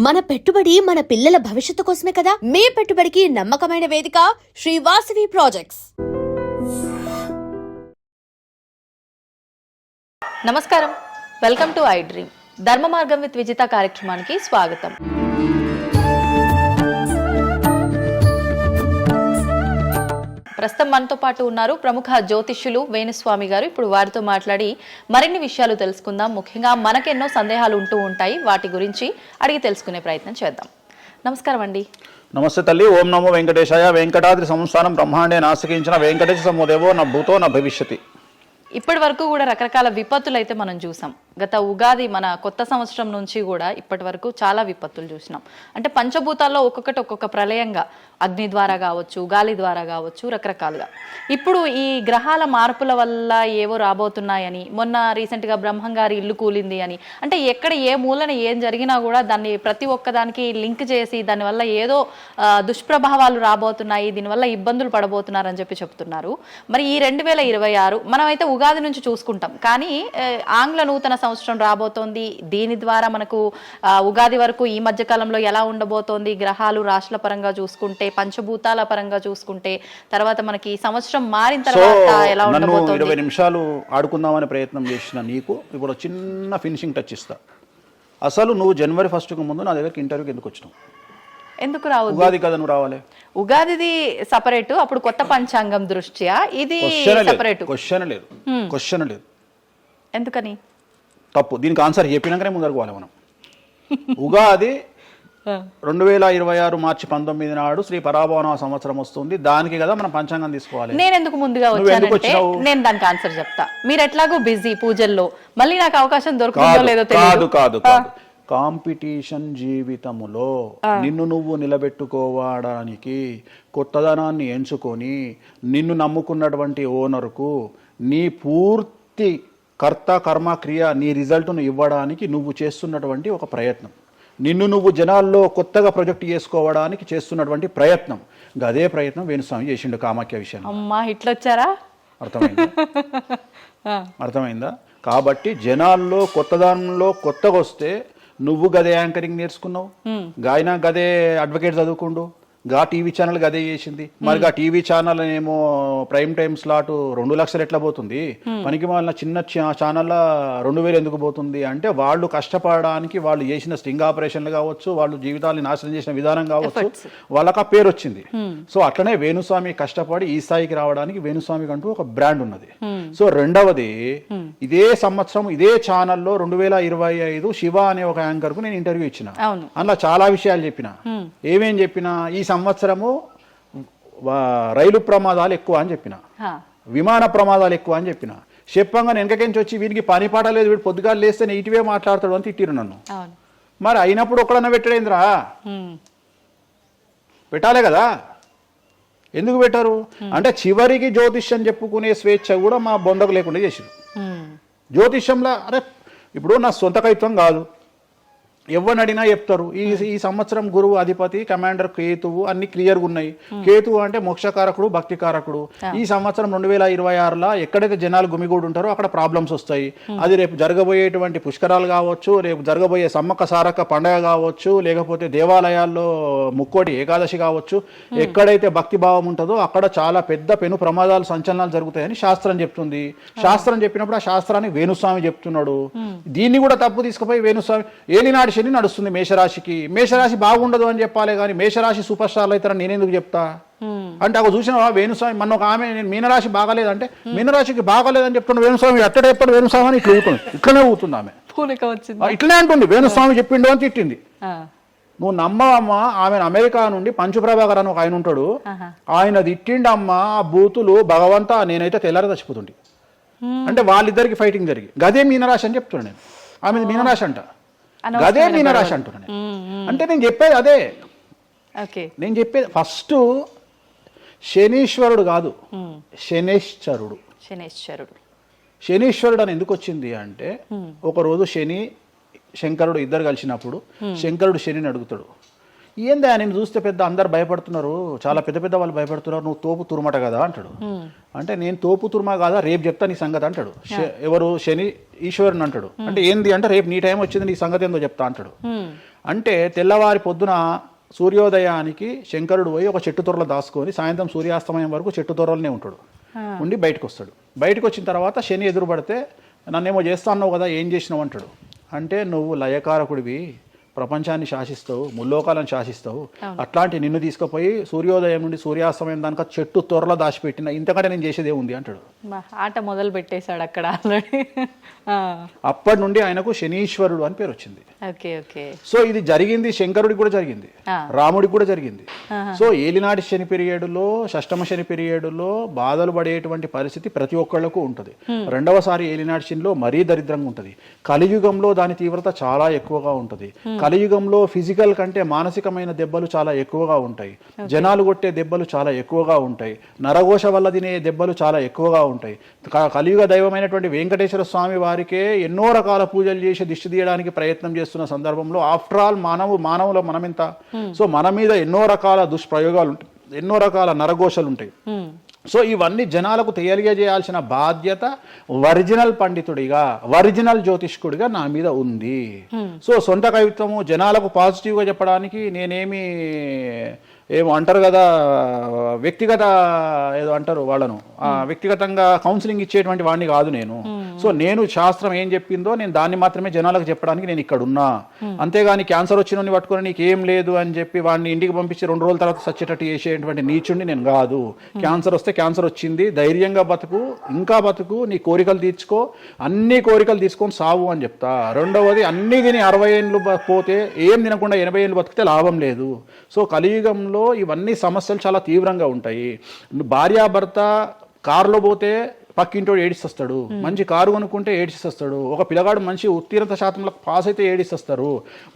మన పెట్టుబడి మన పిల్లల భవిష్యత్తు కోసమే కదా. మీ పెట్టుబడికి నమ్మకమైన వేదిక శ్రీ వాసవి ప్రాజెక్ట్స్. నమస్కారం, వెల్కమ్ టు ఐ డ్రీమ్. ధర్మ మార్గం విత్ విజిత కార్యక్రమానికి స్వాగతం. ప్రస్తుతం మనతో పాటు ఉన్నారు ప్రముఖ జ్యోతిష్యులు వేణుస్వామి గారు. ఇప్పుడు వారితో మాట్లాడి మరిన్ని విషయాలు తెలుసుకుందాం. ముఖ్యంగా మనకెన్నో సందేహాలు ఉంటూ ఉంటాయి, వాటి గురించి అడిగి తెలుసుకునే ప్రయత్నం చేద్దాం. నమస్కారం అండి. నమస్తే తల్లి. ఓం నమో వెంకటేశాయ. వెంకటాద్రి సంస్థానం బ్రహ్మాండే నాశకించిన వెంకటేశ సమోదేవో నా భూతో నా భవిష్యతి. ఇప్పటి వరకు కూడా రకరకాల విపత్తులు అయితే మనం చూసాం. గత ఉగాది మన కొత్త సంవత్సరం నుంచి కూడా ఇప్పటి వరకు చాలా విపత్తులు చూసినాం. అంటే పంచభూతాల్లో ఒక్కొక్కటి ఒక్కొక్క ప్రళయంగా, అగ్ని ద్వారా కావచ్చు, గాలి ద్వారా కావచ్చు, రకరకాలుగా. ఇప్పుడు ఈ గ్రహాల మార్పుల వల్ల ఏవో రాబోతున్నాయని, మొన్న రీసెంట్గా బ్రహ్మంగారి ఇల్లు కూలింది అని, అంటే ఎక్కడ ఏ మూలన ఏం జరిగినా కూడా దాన్ని ప్రతి ఒక్కదానికి లింక్ చేసి దానివల్ల ఏదో దుష్ప్రభావాలు రాబోతున్నాయి, దీనివల్ల ఇబ్బందులు పడబోతున్నారని చెప్పి చెప్తున్నారు. మరి ఈ 2026 మనమైతే ఉగాది నుంచి చూసుకుంటాం, కానీ ఆంగ్ల నూతన సంవత్సరం రాబోతోంది. దీని ద్వారా మనకు ఉగాది వరకు ఈ మధ్య కాలంలో ఎలా ఉండబోతోంది, గ్రహాలు రాశుల పరంగా చూసుకుంటే, పంచభూతాల పరంగా చూసుకుంటే, తర్వాత మనకి సంవత్సరం మారిన తర్వాత ఎలా ఉండబోతోంది. 20 నిమిషాలు ఆడుకుందామనే ప్రయత్నం చేసిన నీకు ఇప్పుడు చిన్న ఫినిషింగ్ టచ్ ఇస్తా. అసలు నువ్వు జనవరి 1కు ముందు నా దగ్గరికి ఇంటర్వ్యూకి ఎందుకు వచ్చినావు? ఎందుకు రావు? ఉగాది కదా నువ్వు రావాలి. ఉగాదిది సపరేట్, అప్పుడు కొత్త పంచాంగం దృష్ట్యా ఇది సపరేట్. క్వశ్చన్ లేదు. ఎందుకని? తప్పు. దీనికి ఆన్సర్ చెప్పినాకనే ముందరకు పోవాలి మనం. ఉగాది 2026 మార్చి 19 నాడు శ్రీ పరాభవన సంవత్సరం వస్తుంది. దానికి కదా మనం పంచాంగం తీసుకోవాలి. నేను ఎందుకు ముందుగా వచ్చానంటే నేను దానికి ఆన్సర్ చెప్తా. మీరు ఎట్లాగో బిజీ పూజల్లో, మళ్ళీ నాకు అవకాశం దొరుకుతుందో లేదో తెలియదు. కాదు కాంపిటీషన్ జీవితములో నిన్ను నువ్వు నిలబెట్టుకోవడానికి కొత్తదనాన్ని ఎంచుకొని నిన్ను నమ్ముకున్నటువంటి ఓనర్కు నీ పూర్తి కర్త కర్మ క్రియ నీ రిజల్ట్ను ఇవ్వడానికి నువ్వు చేస్తున్నటువంటి ఒక ప్రయత్నం, నిన్ను నువ్వు జనాల్లో కొత్తగా ప్రొజెక్ట్ చేసుకోవడానికి చేస్తున్నటువంటి ప్రయత్నం. అదే ప్రయత్నం వేణుస్వామి చేసిండు కామాఖ్య విషయంలో. అమ్మా ఇట్లొచ్చారా? అర్థమైందా? కాబట్టి జనాల్లో కొత్తదానంలో కొత్తగా వస్తే నువ్వు గదే యాంకరింగ్ నేర్చుకున్నావు, గాయన గదే అడ్వకేట్ చదువుకుండు, గా టీవీ ఛానల్ గదే చేసింది. మరి గా టీవీ ఛానల్ ఏమో ప్రైమ్ టైం స్లాట్ 2 లక్షలు ఎట్లా పోతుంది? పనికి వాళ్ళ చిన్న ఛానల్ 2000 ఎందుకు పోతుంది అంటే, వాళ్ళు కష్టపడడానికి వాళ్ళు చేసిన స్టింగ్ ఆపరేషన్లు కావచ్చు, వాళ్ళు జీవితాన్ని నాశనం చేసిన విధానం కావచ్చు, వాళ్ళకి ఆ పేరు వచ్చింది. సో అట్లనే వేణుస్వామి కష్టపడి ఈ స్థాయికి రావడానికి వేణుస్వామికి అంటూ ఒక బ్రాండ్ ఉన్నది. సో రెండవది, ఇదే సంవత్సరం ఇదే ఛానల్లో 2025 శివ అనే ఒక యాంకర్ కు నేను ఇంటర్వ్యూ ఇచ్చిన. అందులో చాలా విషయాలు చెప్పిన. ఏమేం చెప్పిన? ఈ సంవత్సరము రైలు ప్రమాదాలు ఎక్కువ అని చెప్పిన, విమాన ప్రమాదాలు ఎక్కువ అని చెప్పిన. చెప్పంగా వెనకకించి వచ్చి వీరికి పని పాట లేదు, వీడు పొద్దుగాలు లేస్తే ఇటువే మాట్లాడతాడు అని తిట్టిరు నన్ను. మరి అయినప్పుడు ఒక్కడన్నా పెట్టడేంద్రా? పెట్టాలే కదా. ఎందుకు పెట్టారు అంటే, చివరికి జ్యోతిష్యం చెప్పుకునే స్వేచ్ఛ కూడా మా బొందకు లేకుండా చేసిరు. జ్యోతిష్యంలో అరే ఇప్పుడు నా సొంత కవిత్వం కాదు, ఎవరిని అడిగినా చెప్తారు. ఈ సంవత్సరం గురువు అధిపతి కమాండర్ కేతువు అన్ని క్లియర్గా ఉన్నాయి. కేతువు అంటే మోక్షకారకుడు, భక్తికారకుడు. ఈ సంవత్సరం 2026లో ఎక్కడైతే జనాలు గుమిగూడు ఉంటారో అక్కడ ప్రాబ్లమ్స్ వస్తాయి. అది రేపు జరగబోయేటువంటి పుష్కరాలు కావచ్చు, రేపు జరగబోయే సమ్మక్క సారక్క పండగ కావచ్చు, లేకపోతే దేవాలయాల్లో ముక్కోటి ఏకాదశి కావచ్చు, ఎక్కడైతే భక్తి భావం ఉంటుందో అక్కడ చాలా పెద్ద పెను ప్రమాదాలు సంచలనాలు జరుగుతాయని శాస్త్రం చెప్తుంది. శాస్త్రం చెప్పినప్పుడు ఆ శాస్త్రాన్ని వేణుస్వామి చెప్తున్నాడు. దీన్ని కూడా తప్పు తీసుకుపోయి వేణుస్వామి ఏలినాడు శని నడుస్తుంది మేషరాశికి, మేషరాశి బాగుండదు అని చెప్పాలి, కానీ మేషరాశి సూపర్ స్టార్లు అవుతారని నేనెందుకు చెప్తా అంటే, అక్కడ చూసిన వేణుస్వామి మన ఒక ఆమె నేను మీనరాశి బాగాలేదంటే మీనరాశికి బాగాలేదని చెప్తున్నా వేణుస్వామి ఎక్కడ ఎప్పుడు వేణుస్వామి అని ఇట్లా ఊతుంది, ఇట్లనే ఊతుంది ఆమె, ఇట్లనే అంటుంది వేణుస్వామి చెప్పిండు అని తిట్టింది. నువ్వు నమ్మవమ్మా, ఆమె అమెరికా నుండి పంచుప్రభాకర్ అని ఒక ఆయన ఉంటాడు, ఆయన తిట్టిండమ్మా ఆ బూతులు భగవంతా, నేనైతే తెల్లారి చచ్చిపోతుండే. అంటే వాళ్ళిద్దరికి ఫైటింగ్ జరిగి గదే మీనరాశి అని చెప్తున్నాను నేను. ఆమె మీనరాశి అంట, గదే మీనరాశి అంటున్నాను. అంటే నేను చెప్పేది అదే. నేను చెప్పేది ఫస్ట్ శనీశ్వరుడు కాదు, శనేశ్వరుడు. శనీశ్వరుడు అని ఎందుకు వచ్చింది అంటే, ఒకరోజు శని శంకరుడు ఇద్దరు కలిసినప్పుడు శంకరుడు శనిని అడుగుతాడు, ఏందా నేను చూస్తే పెద్ద అందరు భయపడుతున్నారు, చాలా పెద్ద పెద్ద వాళ్ళు భయపడుతున్నారు, నువ్వు తోపు తురుమట కదా అంటాడు. అంటే నేను తోపు తురుమా కాదా, రేపు చెప్తా నీ సంగతి అంటాడు. ఎవరు? శని ఈశ్వరుని అంటాడు. అంటే ఏంది అంటే, రేపు నీ టైం వచ్చింది, నీ సంగతి ఏందో చెప్తా అంటాడు. అంటే తెల్లవారి పొద్దున సూర్యోదయానికి శంకరుడు పోయి ఒక చెట్టు తొర్రలో దాచుకొని సాయంత్రం సూర్యాస్తమయం వరకు చెట్టు తొర్రలోనే ఉంటాడు, ఉండి బయటకు వస్తాడు. బయటకు వచ్చిన తర్వాత శని ఎదురుపడితే నన్నేమో చేస్తా అన్నావు కదా, ఏం చేసినావు అంటాడు. అంటే నువ్వు లయకారకుడివి, ప్రపంచాన్ని శాసిస్తావు, ముల్లోకాలను శాసిస్తావు, అట్లాంటి నిన్ను తీసుకుపోయి సూర్యోదయం నుండి సూర్యాస్తమయం దానిక చెట్టు త్వరలో దాచిపెట్టిన, ఇంతకంటే నేను చేసేదే ఉంది అంటాడు. ఆట మొదలు పెట్టేశాడు అక్కడ ఆల్రెడీ. అప్పటి నుండి ఆయనకు శనీశ్వరుడు అని పేరు వచ్చింది. Okay okay. సో ఇది జరిగింది శంకరుడికి కూడా జరిగింది, రాముడికి కూడా జరిగింది. సో ఏలినాటి శని పీరియడ్లో, షష్టమ శని పీరియడ్లో బాధలు పడేటువంటి పరిస్థితి ప్రతి ఒక్కళ్ళకు ఉంటుంది. రెండవసారి ఏలినాటి శనిలో మరీ దరిద్రంగా ఉంటుంది. కలియుగంలో దాని తీవ్రత చాలా ఎక్కువగా ఉంటుంది. కలియుగంలో ఫిజికల్ కంటే మానసికమైన దెబ్బలు చాలా ఎక్కువగా ఉంటాయి. జనాలు కొట్టే దెబ్బలు చాలా ఎక్కువగా ఉంటాయి. నరఘోష వల్ల తినే దెబ్బలు చాలా ఎక్కువగా ఉంటాయి. కలియుగ దైవమైనటువంటి వెంకటేశ్వర స్వామి వారికే ఎన్నో రకాల పూజలు చేసి దిష్టి తీయడానికి ప్రయత్నం చేస్తున్న సందర్భంలో ఆఫ్టర్ ఆల్ మానవుల మనమింత. సో మన మీద ఎన్నో రకాల దుష్ప్రయోగాలు ఉంటాయి, ఎన్నో రకాల నరఘోషలు ఉంటాయి. సో ఇవన్నీ జనాలకు తెలియజేయాల్సిన బాధ్యత ఒరిజినల్ పండితుడిగా, ఒరిజినల్ జ్యోతిష్కుడిగా నా మీద ఉంది. సో సొంత కవిత్వము జనాలకు పాజిటివ్గా చెప్పడానికి నేనేమి ఏమో అంటారు కదా, వ్యక్తిగత ఏదో అంటారు వాళ్ళను, వ్యక్తిగతంగా కౌన్సిలింగ్ ఇచ్చేటువంటి వాడిని కాదు నేను. సో నేను శాస్త్రం ఏం చెప్పిందో నేను దాన్ని మాత్రమే జనాలకు చెప్పడానికి నేను ఇక్కడ ఉన్నా. అంతేగాని క్యాన్సర్ వచ్చిన పట్టుకొని నీకు ఏం లేదు అని చెప్పి వాడిని ఇంటికి పంపించి 2 రోజుల తర్వాత సచ్చేటట్టు చేసేటువంటి నీచుడిని నేను కాదు. క్యాన్సర్ వస్తే క్యాన్సర్ వచ్చింది, ధైర్యంగా బతుకు, ఇంకా బతుకు, నీ కోరికలు తీర్చుకో, అన్ని కోరికలు తీసుకొని సావు అని చెప్తా. రెండవది, అన్ని తిని 60 ఏళ్ళు పోతే ఏం తినకుండా 80 ఏళ్ళు బతికితే లాభం లేదు. సో కలియుగంలో ఇవన్నీ సమస్యలు చాలా తీవ్రంగా ఉంటాయి. భార్యాభర్త కారులో పోతే పక్కింటోడు ఏడిస్తొస్తాడు, మంచి కారు కొనుక్కుంటే ఏడిస్తొస్తాడు, ఒక పిల్లగాడు మంచి ఉత్తీర్ణత శాతంలో పాస్ అయితే ఏడిస్తొస్తారు,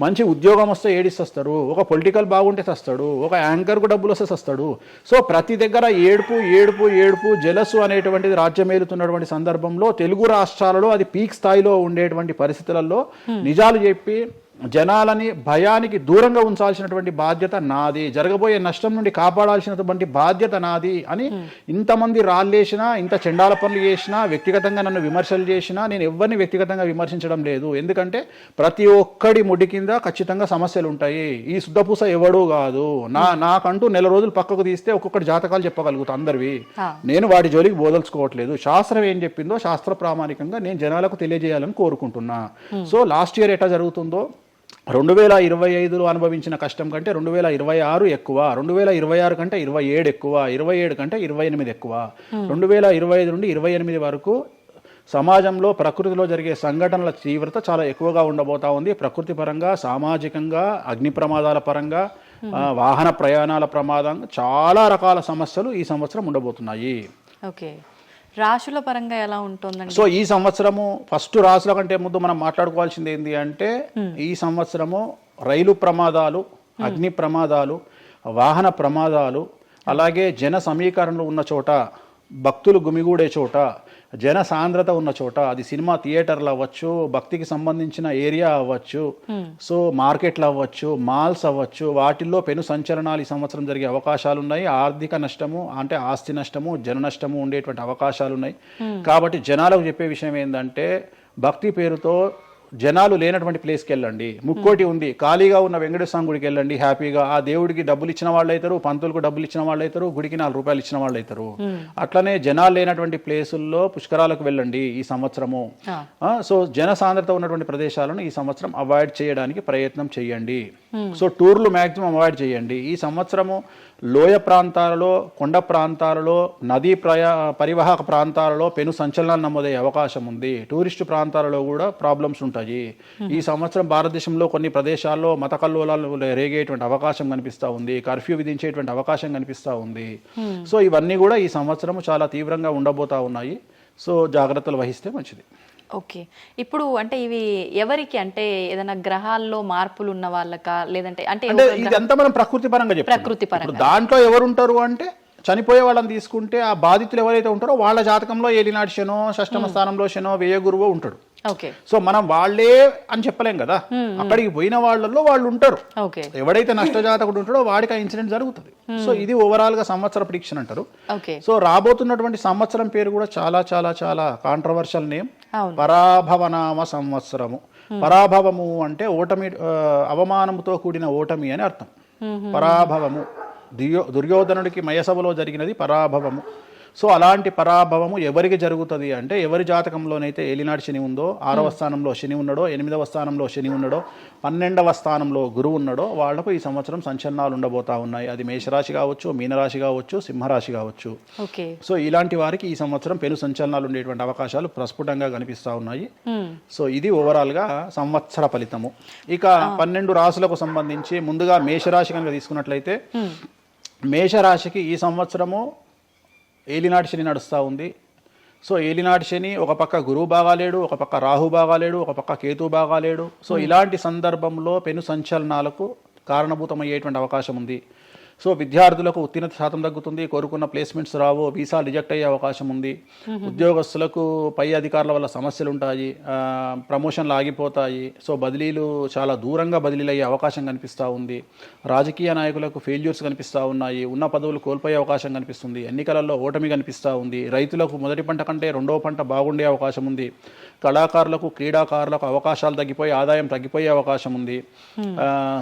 మంచి ఉద్యోగం వస్తే ఏడిస్తొస్తారు, ఒక పొలిటికల్ బాగుంటే సస్తాడు, ఒక యాంకర్కు డబ్బులు వస్తే సస్తాడు. సో ప్రతి దగ్గర ఏడుపు ఏడుపు ఏడుపు, జలసు అనేటువంటిది రాజ్యమేలుతున్నటువంటి సందర్భంలో తెలుగు రాష్ట్రాలలో అది పీక్ స్థాయిలో ఉండేటువంటి పరిస్థితులలో నిజాలు చెప్పి జనాలని భయానికి దూరంగా ఉంచాల్సినటువంటి బాధ్యత నాది, జరగబోయే నష్టం నుండి కాపాడాల్సినటువంటి బాధ్యత నాది అని ఇంతమంది రాళ్ళేసినా, ఇంత చెండాల పనులు చేసినా, వ్యక్తిగతంగా నన్ను విమర్శలు చేసినా నేను ఎవరిని వ్యక్తిగతంగా విమర్శించడం లేదు. ఎందుకంటే ప్రతి ఒక్కడి ముడి కింద ఖచ్చితంగా సమస్యలు ఉంటాయి. ఈ శుద్ధపూస ఎవడూ కాదు. నాకంటూ నెల రోజులు పక్కకు తీస్తే ఒక్కొక్కటి జాతకాలు చెప్పగలుగుతా అందరివి. నేను వాటి జోలికి బోదలుచుకోవట్లేదు. శాస్త్రం ఏం చెప్పిందో శాస్త్ర ప్రామాణికంగా నేను జనాలకు తెలియజేయాలని కోరుకుంటున్నా. సో లాస్ట్ ఇయర్ ఎట్లా జరుగుతుందో 2025లో అనుభవించిన కష్టం కంటే 2026 ఎక్కువ, 2026 కంటే 27 ఎక్కువ, 27 కంటే 28 ఎక్కువ. 2025 నుండి 28 వరకు సమాజంలో ప్రకృతిలో జరిగే సంఘటనల తీవ్రత చాలా ఎక్కువగా ఉండబోతా ఉంది. ప్రకృతి పరంగా, సామాజికంగా, అగ్ని ప్రమాదాల పరంగా, వాహన ప్రయాణాల ప్రమాదంగా చాలా రకాల సమస్యలు ఈ సంవత్సరం ఉండబోతున్నాయి. ఓకే, రాశుల పరంగా ఎలా ఉంటుందండి? సో ఈ సంవత్సరము ఫస్ట్ రాశుల కంటే ముందు మనం మాట్లాడుకోవాల్సింది ఏంటి అంటే, ఈ సంవత్సరము రైలు ప్రమాదాలు, అగ్ని ప్రమాదాలు, వాహన ప్రమాదాలు, అలాగే జన సమీకరణలు ఉన్న చోట, భక్తులు గుమిగూడే చోట, జన సాంద్రత ఉన్న చోట, అది సినిమా థియేటర్లు అవ్వచ్చు, భక్తికి సంబంధించిన ఏరియా అవ్వచ్చు, సో మార్కెట్లు అవ్వచ్చు, మాల్స్ అవ్వచ్చు, వాటిల్లో పెను సంచలనాలు ఈ సంవత్సరం జరిగే అవకాశాలు ఉన్నాయి. ఆర్థిక నష్టము అంటే ఆస్తి నష్టము, జన నష్టము ఉండేటువంటి అవకాశాలు ఉన్నాయి. కాబట్టి జనాలకు చెప్పే విషయం ఏంటంటే, భక్తి పేరుతో జనాలు లేనటువంటి ప్లేస్కి వెళ్ళండి. ముక్కోటి ఉంది, ఖాళీగా ఉన్న వెంకటేశ్వర స్వామి గుడికి వెళ్ళండి హ్యాపీగా. ఆ దేవుడికి డబ్బులు ఇచ్చిన వాళ్ళు అవుతారు, పంతులకు డబ్బులు ఇచ్చిన వాళ్ళు అవుతారు, గుడికి 4 రూపాయలు ఇచ్చిన వాళ్ళు అవుతారు. అట్లనే జనాలు లేనటువంటి ప్లేసుల్లో పుష్కరాలకు వెళ్ళండి ఈ సంవత్సరము. సో జన సాంద్రత ఉన్నటువంటి ప్రదేశాలను ఈ సంవత్సరం అవాయిడ్ చేయడానికి ప్రయత్నం చేయండి. సో టూర్లు మ్యాక్సిమం అవాయిడ్ చేయండి. ఈ సంవత్సరము లోయ ప్రాంతాలలో, కొండ ప్రాంతాలలో, నదీ పరివాహక ప్రాంతాలలో పెను సంచలనాలు నమోదయ్యే అవకాశం ఉంది. టూరిస్టు ప్రాంతాలలో కూడా ప్రాబ్లమ్స్ ఉంటాయి. ఈ సంవత్సరం భారతదేశంలో కొన్ని ప్రదేశాల్లో మత కల్లోలాలు రేగేటువంటి అవకాశం కనిపిస్తూ ఉంది, కర్ఫ్యూ విధించేటువంటి అవకాశం కనిపిస్తూ ఉంది. సో ఇవన్నీ కూడా ఈ సంవత్సరం చాలా తీవ్రంగా ఉండబోతా ఉన్నాయి. సో జాగ్రత్తలు వహిస్తే మంచిది. ఓకే, ఇప్పుడు అంటే ఇవి ఎవరికి, అంటే ఏదైనా గ్రహాల్లో మార్పులు ఉన్న వాళ్ళకా, లేదంటే అంటే ఇదంతా మనం ప్రకృతి పరంగా చెప్పాలి. ప్రకృతి పరంగా దాంట్లో ఎవరు ఉంటారు అంటే, చనిపోయే వాళ్ళని తీసుకుంటే ఆ బాధితులు ఎవరైతే ఉంటారో వాళ్ళ జాతకంలో ఏలినాటి శనో, షష్టమ స్థానంలో శనో, వ్యయ గురువో ఉంటాడు. సో మనం వాళ్ళే అని చెప్పలేం కదా, అక్కడికి పోయిన వాళ్ళల్లో వాళ్ళు ఉంటారు. ఎవడైతే నష్టజాతకుడు ఉంటాడో వాడికి ఆ ఇన్సిడెంట్ జరుగుతుంది. సో ఇది ఓవరాల్ గా సంవత్సర ప్రిడిక్షన్ అంటారు. సో రాబోతున్నటువంటి సంవత్సరం పేరు కూడా చాలా చాలా చాలా కాంట్రవర్షియల్ నేమ్, పరాభవనామ సంవత్సరము. పరాభవము అంటే ఓటమి, అవమానముతో కూడిన ఓటమి అని అర్థం. పరాభవము దుర్యోధనుడికి మయసభలో జరిగినది పరాభవము. సో అలాంటి పరాభవము ఎవరికి జరుగుతుంది అంటే ఎవరి జాతకంలోనైతే ఏలినాటి శని ఉందో, 6వ స్థానంలో శని ఉన్నాడో, 8వ స్థానంలో శని ఉన్నాడో, 12వ స్థానంలో గురువు ఉన్నాడో వాళ్లకు ఈ సంవత్సరం సంచలనాలు ఉండబోతా ఉన్నాయి. అది మేషరాశి కావచ్చు, మీనరాశి కావచ్చు, సింహరాశి కావచ్చు. సో ఇలాంటి వారికి ఈ సంవత్సరం పెను సంచలనాలు ఉండేటువంటి అవకాశాలు ప్రస్ఫుటంగా కనిపిస్తా ఉన్నాయి. సో ఇది ఓవరాల్గా సంవత్సర ఫలితము. ఇక 12 రాశులకు సంబంధించి ముందుగా మేషరాశి కనుక తీసుకున్నట్లయితే, మేషరాశికి ఈ సంవత్సరము ఏలినాటి శని నడుస్తూ ఉంది. సో ఏలినాటి శని ఒక పక్క గురువు బాగాలేడు, ఒక పక్క రాహు బాగాలేడు, ఒక పక్క కేతు బాగాలేడు. సో ఇలాంటి సందర్భంలో పెను సంచలనాలకు కారణభూతమయ్యేటువంటి అవకాశం ఉంది. సో విద్యార్థులకు ఉత్తీర్ణత శాతం తగ్గుతుంది, కోరుకున్న ప్లేస్మెంట్స్ రావు, వీసా రిజెక్ట్ అయ్యే అవకాశం ఉంది. ఉద్యోగస్తులకు పై అధికారుల వల్ల సమస్యలు ఉంటాయి, ప్రమోషన్లు ఆగిపోతాయి. సో బదిలీలు చాలా దూరంగా బదిలీలు అయ్యే అవకాశం కనిపిస్తూ ఉంది. రాజకీయ నాయకులకు ఫెయిల్యూర్స్ కనిపిస్తూ ఉన్నాయి, ఉన్న పదవులు కోల్పోయే అవకాశం కనిపిస్తుంది, ఎన్నికలలో ఓటమి కనిపిస్తూ ఉంది. రైతులకు మొదటి పంట కంటే రెండవ పంట బాగుండే అవకాశం ఉంది. కళాకారులకు, క్రీడాకారులకు అవకాశాలు తగ్గిపోయి ఆదాయం తగ్గిపోయే అవకాశం ఉంది.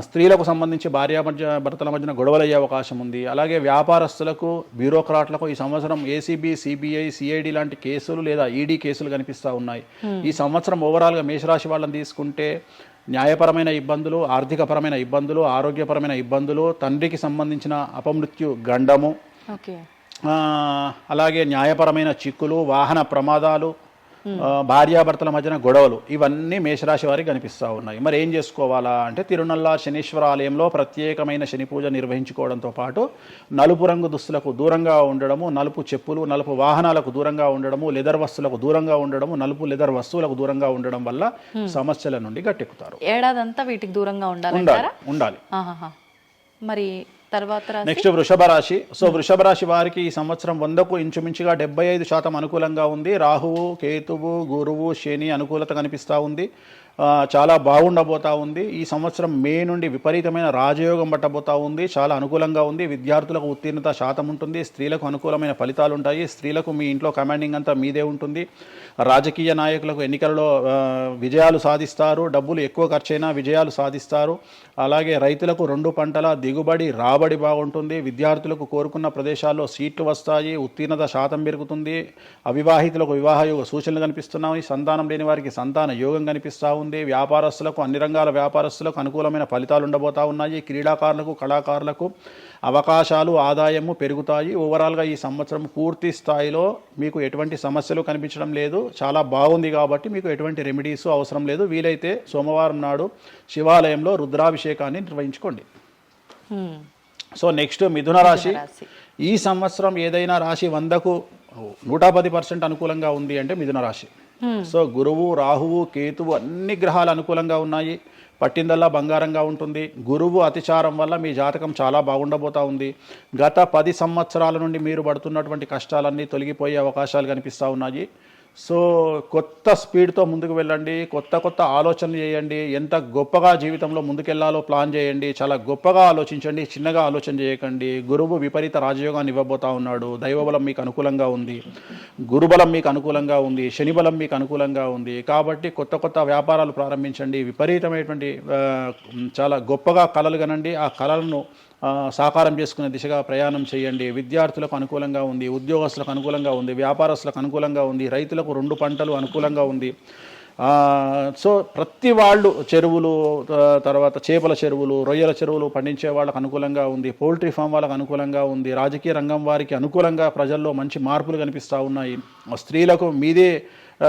స్త్రీలకు సంబంధించి భర్తల మధ్యన గొడవలు అయ్యే అవకాశం ఉంది. అలాగే వ్యాపారస్తులకు, బ్యూరోక్రాట్లకు ఈ సంవత్సరం ఏసీబీ, సిబిఐ, సిఐడి లాంటి కేసులు లేదా ఈడీ కేసులు కనిపిస్తూ ఉన్నాయి. ఈ సంవత్సరం ఓవరాల్గా మేషరాశి వాళ్ళని తీసుకుంటే న్యాయపరమైన ఇబ్బందులు, ఆర్థికపరమైన ఇబ్బందులు, ఆరోగ్యపరమైన ఇబ్బందులు, తండ్రికి సంబంధించిన అపమృత్యు గండము, అలాగే న్యాయపరమైన చిక్కులు, వాహన ప్రమాదాలు, భార్యాభర్తల మధ్యన గొడవలు, ఇవన్నీ మేషరాశి వారికి కనిపిస్తూ ఉన్నాయి. మరి ఏం చేసుకోవాలా అంటే, తిరునల్లా శనీశ్వర ఆలయంలో ప్రత్యేకమైన శని పూజ నిర్వహించుకోవడంతో పాటు నలుపు రంగు దుస్తులకు దూరంగా ఉండడము, నలుపు చెప్పులు, నలుపు వాహనాలకు దూరంగా ఉండడము, లెదర్ వస్తువులకు దూరంగా ఉండడము, నలుపు లెదర్ వస్తువులకు దూరంగా ఉండడం వల్ల సమస్యల నుండి గట్టెక్కుతారు. ఏడాదంతా వీటికి దూరంగా ఉండాలి. మరి తర్వాత నెక్స్ట్ వృషభ రాశి. సో వృషభ రాశి వారికి ఈ సంవత్సరం 100కు ఇంచుమించుగా 75% అనుకూలంగా ఉంది. రాహువు, కేతువు, గురువు, శని అనుకూలత కనిపిస్తూ ఉంది. చాలా బాగుండబోతా ఉంది. ఈ సంవత్సరం మే నుండి విపరీతమైన రాజయోగం పట్టబోతా ఉంది. చాలా అనుకూలంగా ఉంది. విద్యార్థులకు ఉత్తీర్ణత శాతం ఉంటుంది. స్త్రీలకు అనుకూలమైన ఫలితాలు ఉంటాయి. స్త్రీలకు మీ ఇంట్లో కమాండింగ్ అంతా మీదే ఉంటుంది. రాజకీయ నాయకులకు ఎన్నికలలో విజయాలు సాధిస్తారు. డబ్బులు ఎక్కువ ఖర్చైనా విజయాలు సాధిస్తారు. అలాగే రైతులకు 2 పంటల దిగుబడి, రాబడి బాగుంటుంది. విద్యార్థులకు కోరుకున్న ప్రదేశాల్లో సీట్లు వస్తాయి. ఉత్తీర్ణత శాతం పెరుగుతుంది. అవివాహితులకు వివాహ యోగ సూచనలు కనిపిస్తున్నాయి. సంతానం లేని వారికి సంతాన యోగం కనిపిస్తూ ఉంది. వ్యాపారస్తులకు, అన్ని రంగాల వ్యాపారస్తులకు అనుకూలమైన ఫలితాలు ఉండబోతా ఉన్నాయి. క్రీడాకారులకు, కళాకారులకు అవకాశాలు, ఆదాయము పెరుగుతాయి. ఓవరాల్గా ఈ సంవత్సరం పూర్తి స్థాయిలో మీకు ఎటువంటి సమస్యలు కనిపించడం లేదు. చాలా బాగుంది కాబట్టి మీకు ఎటువంటి రెమెడీస్ అవసరం లేదు. వీలైతే సోమవారం నాడు శివాలయంలో రుద్రాభిషేకాన్ని నిర్వహించుకోండి. సో నెక్స్ట్ మిథున రాశి. ఈ సంవత్సరం ఏదైనా రాశి 100కు 110% అనుకూలంగా ఉంది అంటే మిథున రాశి. సో గురువు, రాహువు, కేతువు అన్ని గ్రహాలు అనుకూలంగా ఉన్నాయి. పట్టిందల్లా బంగారంగా ఉంటుంది. గురువు అతిచారం వల్ల మీ జాతకం చాలా బాగుండబోతా ఉంది. గత 10 సంవత్సరాల నుండి మీరు పడుతున్నటువంటి కష్టాలన్నీ తొలగిపోయే అవకాశాలు కనిపిస్తూ ఉన్నాయి. సో కొత్త స్పీడ్తో ముందుకు వెళ్ళండి. కొత్త ఆలోచనలు చేయండి. ఎంత గొప్పగా జీవితంలో ముందుకెళ్లాలో ప్లాన్ చేయండి. చాలా గొప్పగా ఆలోచించండి. చిన్నగా ఆలోచన చేయకండి. గురువు విపరీత రాజయోగాన్ని ఇవ్వబోతా ఉన్నాడు. దైవబలం మీకు అనుకూలంగా ఉంది. గురుబలం మీకు అనుకూలంగా ఉంది. శనిబలం మీకు అనుకూలంగా ఉంది. కాబట్టి కొత్త వ్యాపారాలు ప్రారంభించండి. విపరీతమైనటువంటి చాలా గొప్పగా కలలు కనండి. ఆ కలలను సాకారం చేసుకునే దిశగా ప్రయాణం చేయండి. విద్యార్థులకు అనుకూలంగా ఉంది. ఉద్యోగస్తులకు అనుకూలంగా ఉంది. వ్యాపారస్తులకు అనుకూలంగా ఉంది. రైతులకు 2 పంటలు అనుకూలంగా ఉంది. సో ప్రతి వాళ్ళు చెరువులు, తర్వాత చేపల చెరువులు, రొయ్యల చెరువులు పండించే వాళ్ళకు అనుకూలంగా ఉంది. పౌల్ట్రీ ఫామ్ వాళ్ళకు అనుకూలంగా ఉంది. రాజకీయ రంగం వారికి అనుకూలంగా ప్రజల్లో మంచి మార్పులు కనిపిస్తూ ఉన్నాయి. స్త్రీలకు మీదే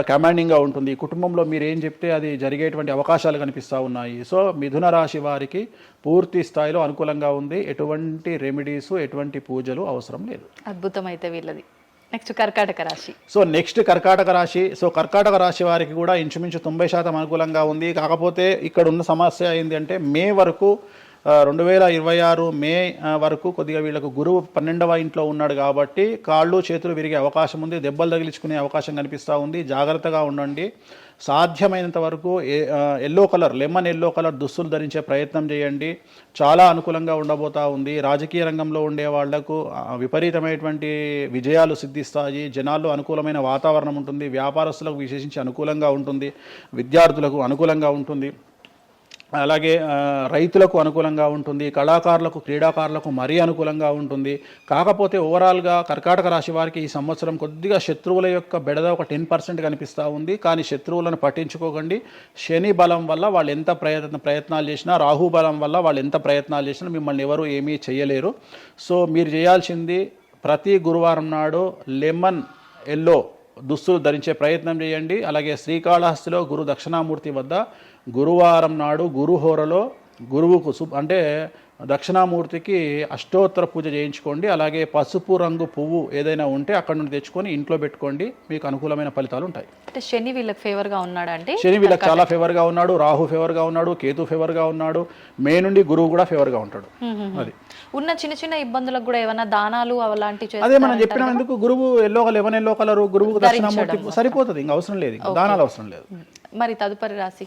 కమాండింగ్గా ఉంటుంది. కుటుంబంలో మీరు ఏం చెప్తే అది జరిగేటువంటి అవకాశాలు కనిపిస్తూ ఉన్నాయి. సో మిథున రాశి వారికి పూర్తి స్థాయిలో అనుకూలంగా ఉంది. ఎటువంటి రెమెడీస్, ఎటువంటి పూజలు అవసరం లేదు. అద్భుతమైతే వీళ్ళది. నెక్స్ట్ కర్కాటక రాశి. సో నెక్స్ట్ కర్కాటక రాశి. సో కర్కాటక రాశి వారికి కూడా ఇంచుమించు 90% అనుకూలంగా ఉంది. కాకపోతే ఇక్కడ ఉన్న సమస్య ఏంటి అంటే మే వరకు 2026 మే వరకు కొద్దిగా వీళ్ళకు గురువు 12వ ఇంట్లో ఉన్నాడు కాబట్టి కాళ్ళు చేతులు విరిగే అవకాశం ఉంది, దెబ్బలు తగిలించుకునే అవకాశం కనిపిస్తూ ఉంది. జాగ్రత్తగా ఉండండి. సాధ్యమైనంత వరకు yellow colour, lemon yellow colour దుస్తులు ధరించే ప్రయత్నం చేయండి. చాలా అనుకూలంగా ఉండబోతా ఉంది. రాజకీయ రంగంలో ఉండే వాళ్లకు విపరీతమైనటువంటి విజయాలు సిద్ధిస్తాయి. జనాల్లో అనుకూలమైన వాతావరణం ఉంటుంది. వ్యాపారస్తులకు విశేషించి అనుకూలంగా ఉంటుంది. విద్యార్థులకు అనుకూలంగా ఉంటుంది. అలాగే రైతులకు అనుకూలంగా ఉంటుంది. కళాకారులకు, క్రీడాకారులకు మరీ అనుకూలంగా ఉంటుంది. కాకపోతే ఓవరాల్గా కర్కాటక రాశి వారికి ఈ సంవత్సరం కొద్దిగా శత్రువుల యొక్క బెడద ఒక 10% కనిపిస్తూ ఉంది. కానీ శత్రువులను పట్టించుకోకండి. శని బలం వల్ల వాళ్ళు ఎంత ప్రయత్నాలు చేసినా, రాహు బలం వల్ల వాళ్ళు ఎంత ప్రయత్నాలు చేసినా మిమ్మల్ని ఎవరు ఏమీ చేయలేరు. సో మీరు చేయాల్సింది ప్రతి గురువారం నాడు లెమన్ ఎల్లో దుస్తులు ధరించే ప్రయత్నం చేయండి. అలాగే శ్రీకాళహస్తిలో గురు దక్షిణామూర్తి వద్ద గురువారం నాడు గురుహోరలో గురువుకు అంటే దక్షిణామూర్తికి అష్టోత్తర పూజ చేయించుకోండి. అలాగే పసుపు రంగు పువ్వు ఏదైనా ఉంటే అక్కడ నుండి తెచ్చుకొని ఇంట్లో పెట్టుకోండి. మీకు అనుకూలమైన ఫలితాలు ఉంటాయి. అంటే శని వీళ్ళకి ఫేవర్గా ఉన్నాడా? అంటే శని వీళ్ళకి చాలా ఫేవర్గా ఉన్నాడు. రాహు ఫేవర్గా ఉన్నాడు. కేతు ఫేవర్గా ఉన్నాడు. మే నుండి గురువు కూడా ఫేవర్గా ఉంటాడు. అది ఉన్న చిన్న చిన్న ఇబ్బందులకు కూడా ఏమైనా దానాలు అలాంటివి అదే మనం చెప్పినాం. ఎందుకు గురువు లెమన్ ఎల్లో కలర్ గురువుకు దక్షిణామూర్తి సరిపోతుంది. ఇంకా అవసరం లేదు, దానాలు అవసరం లేదు. మరి తదుపరి రాశి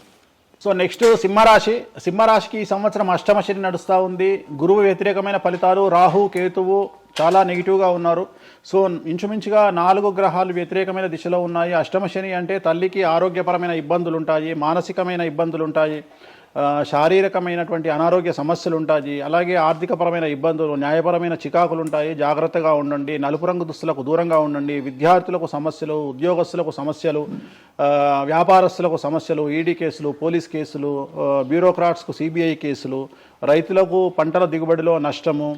సో నెక్స్ట్ సింహరాశి. సింహరాశికి ఈ సంవత్సరం అష్టమ శని నడుస్తూ ఉంది. గురువు వ్యతిరేకమైన ఫలితాలు. రాహు కేతువు చాలా నెగిటివ్గా ఉన్నారు. సో ఇంచుమించుగా 4 గ్రహాలు వ్యతిరేకమైన దిశలో ఉన్నాయి. అష్టమ శని అంటే తల్లికి ఆరోగ్యపరమైన ఇబ్బందులు ఉంటాయి, మానసికమైన ఇబ్బందులు ఉంటాయి, శారీరకమైనటువంటి అనారోగ్య సమస్యలు ఉంటాయి. అలాగే ఆర్థికపరమైన ఇబ్బందులు, న్యాయపరమైన చికాకులు ఉంటాయి. జాగ్రత్తగా ఉండండి. నలుపు రంగు దుస్తులకు దూరంగా ఉండండి. విద్యార్థులకు సమస్యలు, ఉద్యోగస్తులకు సమస్యలు, వ్యాపారస్తులకు సమస్యలు, ఈడీ కేసులు, పోలీస్ కేసులు, బ్యూరోక్రాట్స్కు సిబిఐ కేసులు, రైతులకు పంటల దిగుబడిలో నష్టము,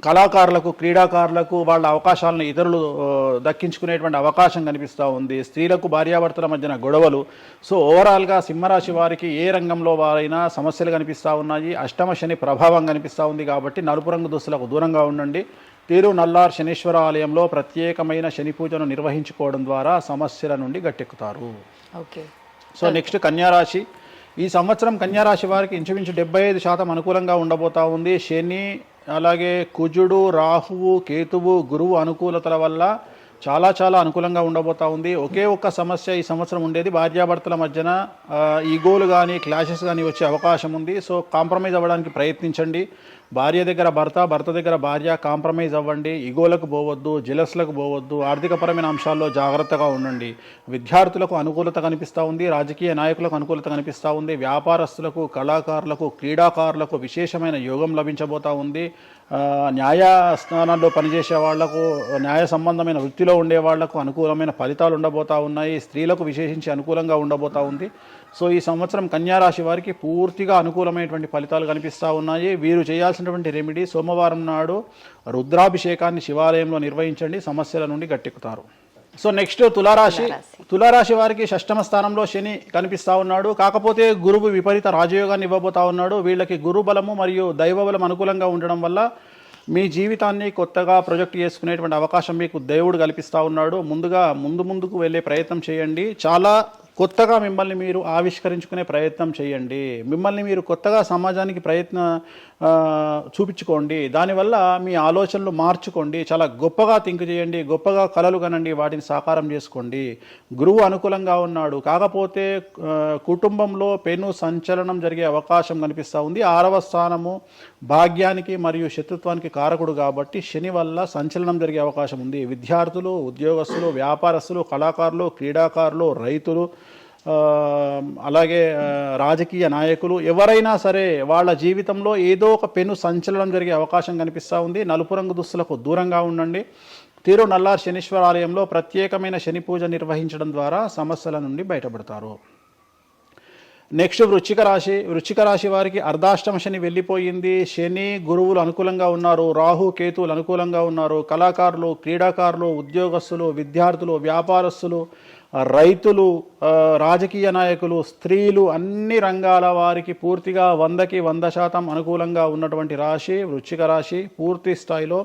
కళాకారులకు, క్రీడాకారులకు వాళ్ళ అవకాశాలను ఇతరులు దక్కించుకునేటువంటి అవకాశం కనిపిస్తూ ఉంది. స్త్రీలకు భార్యాభర్తల మధ్యన గొడవలు. సో ఓవరాల్గా సింహరాశి వారికి ఏ రంగంలో వారైనా సమస్యలు కనిపిస్తూ ఉన్నాయి. అష్టమ శని ప్రభావం కనిపిస్తూ ఉంది కాబట్టి నలుపు రంగు దుస్తులకు దూరంగా ఉండండి. తీరు నల్లార్ శనీశ్వర ఆలయంలో ప్రత్యేకమైన శని పూజను నిర్వహించుకోవడం ద్వారా సమస్యల నుండి గట్టెక్కుతారు. ఓకే. సో నెక్స్ట్ కన్యారాశి. ఈ సంవత్సరం కన్యారాశి వారికి ఇంచుమించు 75% అనుకూలంగా ఉండబోతా ఉంది. శని, అలాగే కుజుడు, రాహువు, కేతువు, గురువు అనుకూలతల వల్ల చాలా చాలా అనుకూలంగా ఉండబోతా ఉంది. ఒకే ఒక్క సమస్య ఈ సంవత్సరం ఉండేది, భార్యాభర్తల మధ్యన ఈగోలు కానీ క్లాషెస్ కానీ వచ్చే అవకాశం ఉంది. సో కాంప్రమైజ్ అవ్వడానికి ప్రయత్నించండి. భార్య దగ్గర భర్త, భర్త దగ్గర భార్య, కాంప్రమైజ్ అవ్వండి. ఈగోలకు పోవద్దు, జెలస్లకు పోవద్దు. ఆర్థికపరమైన అంశాల్లో జాగ్రత్తగా ఉండండి. విద్యార్థులకు అనుకూలత కనిపిస్తూ ఉంది. రాజకీయ నాయకులకు అనుకూలత కనిపిస్తూ ఉంది. వ్యాపారస్తులకు, కళాకారులకు, క్రీడాకారులకు విశేషమైన యోగం లభించబోతూ ఉంది. న్యాయస్థానాల్లో పనిచేసే వాళ్లకు, న్యాయ సంబంధమైన వృత్తిలో ఉండే వాళ్లకు అనుకూలమైన ఫలితాలు ఉండబోతూ ఉన్నాయి. స్త్రీలకు విశేషించి అనుకూలంగా ఉండబోతూ ఉంది. సో ఈ సంవత్సరం కన్యారాశి వారికి పూర్తిగా అనుకూలమైనటువంటి ఫలితాలు కనిపిస్తూ ఉన్నాయి. వీరు చేయాల్సినటువంటి రెమెడీ, సోమవారం నాడు రుద్రాభిషేకాన్ని శివాలయంలో నిర్వహించండి. సమస్యల నుండి గట్టెక్కుతారు. సో నెక్స్ట్ తులారాశి. తులారాశి వారికి షష్టమ స్థానంలో శని కనిపిస్తూ ఉన్నాడు. కాకపోతే గురువు విపరీత రాజయోగాన్ని ఇవ్వబోతా ఉన్నాడు. వీళ్ళకి గురు బలము మరియు దైవ బలం అనుకూలంగా ఉండడం వల్ల మీ జీవితాన్ని కొత్తగా ప్రొజెక్ట్ చేసుకునేటువంటి అవకాశం మీకు దేవుడు కల్పిస్తూ ఉన్నాడు. ముందుకు వెళ్ళే ప్రయత్నం చేయండి. చాలా కొత్తగా మిమ్మల్ని మీరు ఆవిష్కరించుకునే ప్రయత్నం చేయండి. మిమ్మల్ని మీరు కొత్తగా సమాజానికి చూపించుకోండి. దానివల్ల మీ ఆలోచనలు మార్చుకోండి. చాలా గొప్పగా థింక్ చేయండి. గొప్పగా కలలు కనండి. వాటిని సాకారం చేసుకోండి. గురువు అనుకూలంగా ఉన్నాడు. కాకపోతే కుటుంబంలో పెను సంచలనం జరిగే అవకాశం కనిపిస్తూ ఉంది. 6వ స్థానము భాగ్యానికి మరియు శత్రుత్వానికి కారకుడు కాబట్టి శని వల్ల సంచలనం జరిగే అవకాశం ఉంది. విద్యార్థులు, ఉద్యోగస్తులు, వ్యాపారస్తులు, కళాకారులు, క్రీడాకారులు, రైతులు, అలాగే రాజకీయ నాయకులు ఎవరైనా సరే వాళ్ళ జీవితంలో ఏదో ఒక పెను సంచలనం జరిగే అవకాశం కనిపిస్తూ ఉంది. నలుపు రంగు దుస్తులకు దూరంగా ఉండండి. తీరు నల్లార్ శనీశ్వర ఆలయంలో ప్రత్యేకమైన శని పూజ నిర్వహించడం ద్వారా సమస్యల నుండి బయటపడతారు. నెక్స్ట్ వృశ్చిక రాశి. వృశ్చిక రాశి వారికి అర్ధాష్టమ శని వెళ్ళిపోయింది. శని, గురువులు అనుకూలంగా ఉన్నారు. రాహు, కేతువులు అనుకూలంగా ఉన్నారు. కళాకారులు, క్రీడాకారులు, ఉద్యోగస్తులు, విద్యార్థులు, వ్యాపారస్తులు, రైతులు, రాజకీయ నాయకులు, స్త్రీలు, అన్ని రంగాల వారికి పూర్తిగా 100కి 100% అనుకూలంగా ఉన్నటువంటి రాశి వృశ్చిక రాశి. పూర్తి స్థాయిలో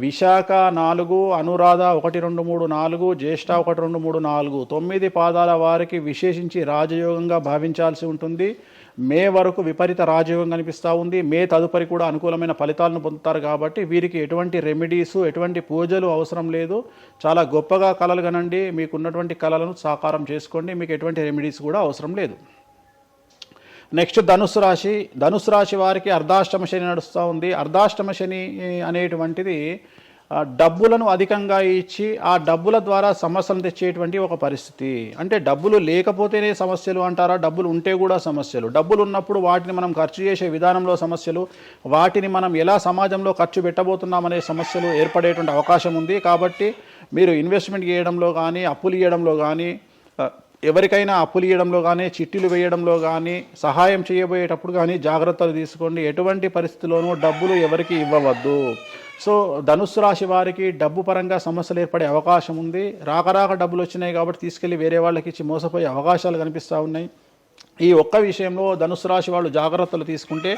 విశాఖ 4, అనురాధ 1, 2, 3, 4, జ్యేష్ఠ 1, 2, 3, 4, 9 పాదాల వారికి విశేషించి రాజయోగంగా భావించాల్సి ఉంటుంది. మే వరకు విపరీత రాజయోగం కనిపిస్తూ ఉంది. మే తదుపరి కూడా అనుకూలమైన ఫలితాలను పొందుతారు. కాబట్టి వీరికి ఎటువంటి రెమెడీస్, ఎటువంటి పూజలు అవసరం లేదు. చాలా గొప్పగా కళలు కనండి, మీకున్నటువంటి కళలను సాకారం చేసుకోండి, మీకు ఎటువంటి రెమెడీస్ కూడా అవసరం లేదు. నెక్స్ట్ ధనుసు రాశి వారికి అర్ధాష్టమ శని నడుస్తూ ఉంది. అర్ధాష్టమ శని అనేటువంటిది డబ్బులను అధికంగా ఇచ్చి ఆ డబ్బుల ద్వారా సమస్యలు తెచ్చేటువంటి ఒక పరిస్థితి. అంటే డబ్బులు లేకపోతేనే సమస్యలు అంటారా? డబ్బులు ఉంటే కూడా సమస్యలు. డబ్బులు ఉన్నప్పుడు వాటిని మనం ఖర్చు చేసే విధానంలో సమస్యలు, వాటిని మనం ఎలా సమాజంలో ఖర్చు పెట్టబోతున్నామనే సమస్యలు ఏర్పడేటువంటి అవకాశం ఉంది. కాబట్టి మీరు ఇన్వెస్ట్మెంట్ చేయడంలో కానీ, అప్పులు ఇవ్వడంలో కానీ, ఎవరికైనా అప్పులు ఇవ్వడంలో కానీ, చిట్టీలు వేయడంలో కానీ, సహాయం చేయబోయేటప్పుడు కానీ జాగ్రత్తలు తీసుకోండి. ఎటువంటి పరిస్థితుల్లోనూ డబ్బులు ఎవరికి ఇవ్వవద్దు. సో ధనుస్సు రాశి వారికి డబ్బు పరంగా సమస్యలు ఏర్పడే అవకాశం ఉంది. రాక డబ్బులు వచ్చినాయి కాబట్టి తీసుకెళ్ళి వేరే వాళ్ళకి ఇచ్చి మోసపోయే అవకాశాలు కనిపిస్తూ ఉన్నాయి. ఈ ఒక్క విషయంలో ధనుస్సు రాశి వాళ్ళు జాగ్రత్తలు తీసుకుంటే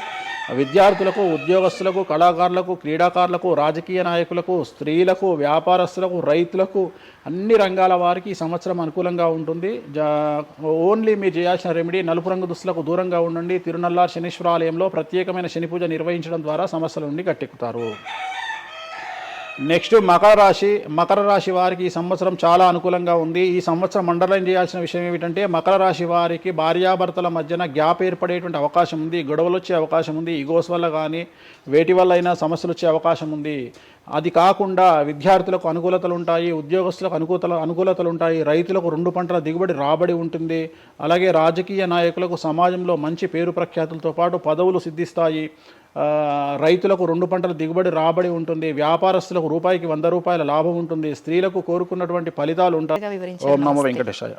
విద్యార్థులకు, ఉద్యోగస్తులకు, కళాకారులకు, క్రీడాకారులకు, రాజకీయ నాయకులకు, స్త్రీలకు, వ్యాపారస్తులకు, రైతులకు, అన్ని రంగాల వారికి ఈ సంవత్సరం అనుకూలంగా ఉంటుంది. ఓన్లీ మీరు చేయాల్సిన రెమెడీ నలుపు రంగు దుస్తులకు దూరంగా ఉండండి. తిరునల్లార్ శనీశ్వర ఆలయంలో ప్రత్యేకమైన శని పూజ నిర్వహించడం ద్వారా సమస్యల నుండి గట్టెక్కుతారు. నెక్స్ట్ మకర రాశి వారికి ఈ సంవత్సరం చాలా అనుకూలంగా ఉంది. ఈ సంవత్సరం అండర్లైన్ చేయాల్సిన విషయం ఏమిటంటే మకర రాశి వారికి భార్యాభర్తల మధ్యన గ్యాప్ ఏర్పడేటువంటి అవకాశం ఉంది. గొడవలు వచ్చే అవకాశం ఉంది. ఈగోస్ వల్ల కానీ వేటి వల్ల అయినా సమస్యలు వచ్చే అవకాశం ఉంది. అది కాకుండా విద్యార్థులకు అనుకూలతలు ఉంటాయి, ఉద్యోగస్తులకు అనుకూలతలు ఉంటాయి, రైతులకు 2 పంటల దిగుబడి రాబడి ఉంటుంది. అలాగే రాజకీయ నాయకులకు సమాజంలో మంచి పేరు ప్రఖ్యాతులతో పాటు పదవులు సిద్ధిస్తాయి. రైతులకు 2 పంటల దిగుబడి రాబడి ఉంటుంది. వ్యాపారస్తులకు రూపాయికి 100 రూపాయల లాభం ఉంటుంది. స్త్రీలకు కోరుకున్నటువంటి ఫలితాలు ఉంటాయి. ఓం నమో వెంకటేశాయ.